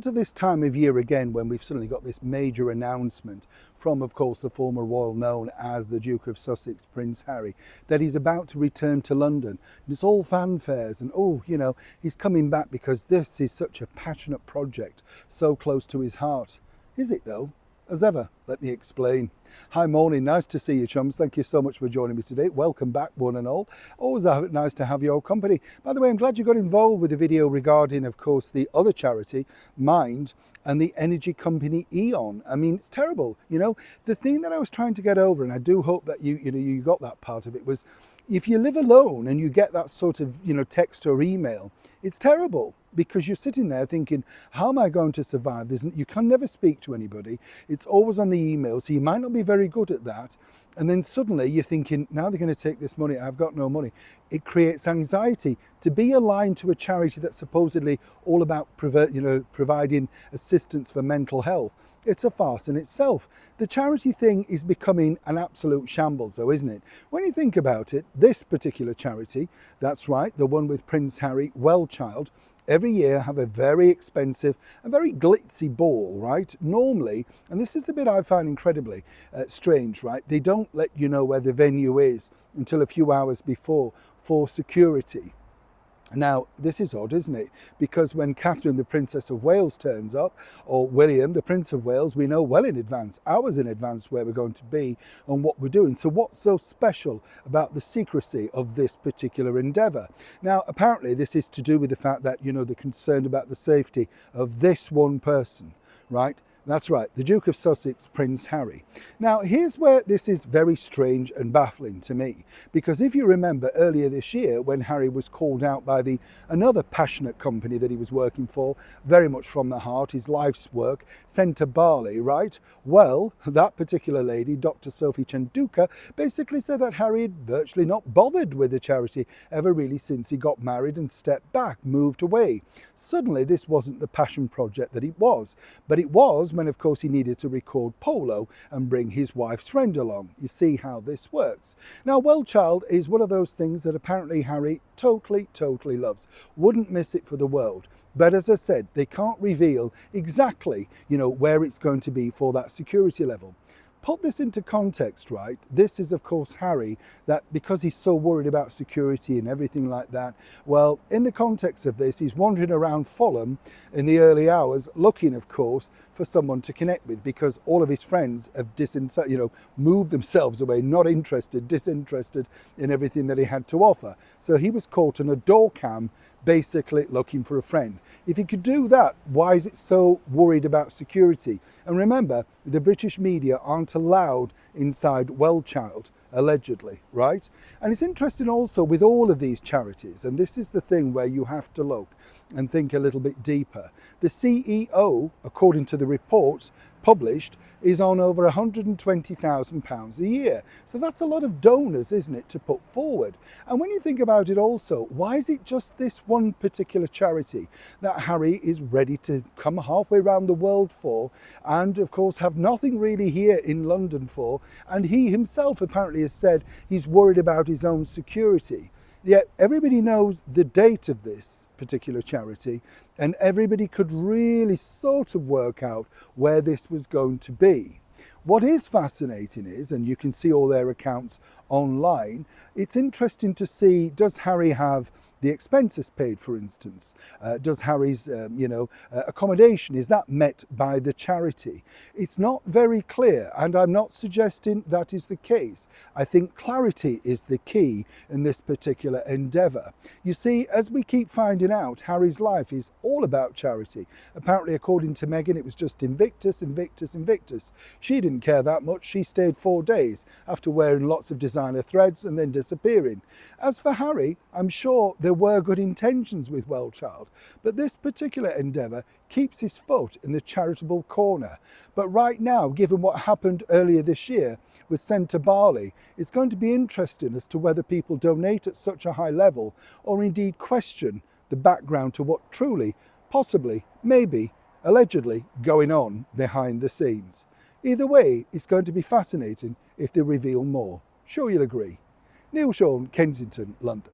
To this time of year again, when we've suddenly got this major announcement from, of course, the former royal known as the Duke of Sussex, Prince Harry, that he's about to return to London. And it's all fanfares and, he's coming back because this is such a passionate project, so close to his heart. Is it though? As ever, let me explain. Hi, morning. Nice to see you, chums. Thank you so much for joining me today. Welcome back, one and all. Always nice to have your company. By the way, I'm glad you got involved with the video regarding, of course, the other charity, Mind, and the energy company E.ON. I mean, it's terrible. The thing that I was trying to get over, and I do hope that you got that part of it, was if you live alone and you get that sort of, text or email, it's terrible because you're sitting there thinking, how am I going to survive? You can never speak to anybody. It's always on the email, so you might not be very good at that. And then suddenly you're thinking, now they're going to take this money, I've got no money. It creates anxiety. To be aligned to a charity that's supposedly all about providing assistance for mental health, it's a farce in itself. The charity thing is becoming an absolute shambles though, isn't it? When you think about it, this particular charity, that's right, the one with Prince Harry, Wellchild, every year have a very expensive and very glitzy ball, right? Normally, and this is the bit I find incredibly strange, right? They don't let you know where the venue is until a few hours before for security. Now, this is odd, isn't it? Because when Catherine, the Princess of Wales, turns up, or William, the Prince of Wales, we know well in advance, hours in advance, where we're going to be and what we're doing. So what's so special about the secrecy of this particular endeavour? Now, apparently this is to do with the fact that, they're concerned about the safety of this one person, right? That's right, the Duke of Sussex, Prince Harry. Now, here's where this is very strange and baffling to me, because if you remember earlier this year when Harry was called out by another passionate company that he was working for, very much from the heart, his life's work, Centre Barley, right? Well, that particular lady, Dr. Sophie Chanduka, basically said that Harry had virtually not bothered with the charity ever really since he got married and stepped back, moved away. Suddenly, this wasn't the passion project that it was, but it was when, of course, he needed to record polo and bring his wife's friend along. You see how this works. Now, Wellchild is one of those things that apparently Harry totally loves. Wouldn't miss it for the world. But as I said, they can't reveal exactly, where it's going to be for that security level. Put this into context, right? This is, of course, Harry, that because he's so worried about security and everything like that, well, in the context of this, he's wandering around Fulham in the early hours looking, of course, for someone to connect with because all of his friends have moved themselves away, not interested, disinterested in everything that he had to offer. So he was caught on a door cam, basically looking for a friend. If he could do that, why is it so worried about security? And remember, the British media aren't allowed inside Wellchild, allegedly, right? And it's interesting also with all of these charities, and this is the thing where you have to look and think a little bit deeper. The CEO, according to the reports published, is on over £120,000 a year. So that's a lot of donors, isn't it, to put forward? And when you think about it also, why is it just this one particular charity that Harry is ready to come halfway around the world for and, of course, have nothing really here in London for? And he himself apparently has said he's worried about his own security. Yet everybody knows the date of this particular charity and everybody could really sort of work out where this was going to be. What is fascinating is, and you can see all their accounts online, it's interesting to see, does Harry have the expenses paid, for instance? Does Harry's, accommodation, is that met by the charity? It's not very clear, and I'm not suggesting that is the case. I think clarity is the key in this particular endeavour. You see, as we keep finding out, Harry's life is all about charity. Apparently, according to Meghan, it was just Invictus. She didn't care that much. She stayed 4 days after wearing lots of designer threads and then disappearing. As for Harry, I'm sure there were good intentions with Wellchild, but this particular endeavour keeps his foot in the charitable corner. But right now, given what happened earlier this year with Centre Barley, it's going to be interesting as to whether people donate at such a high level or indeed question the background to what truly, possibly, maybe, allegedly going on behind the scenes. Either way, it's going to be fascinating if they reveal more. Sure you'll agree. Neil Sean, Kensington, London.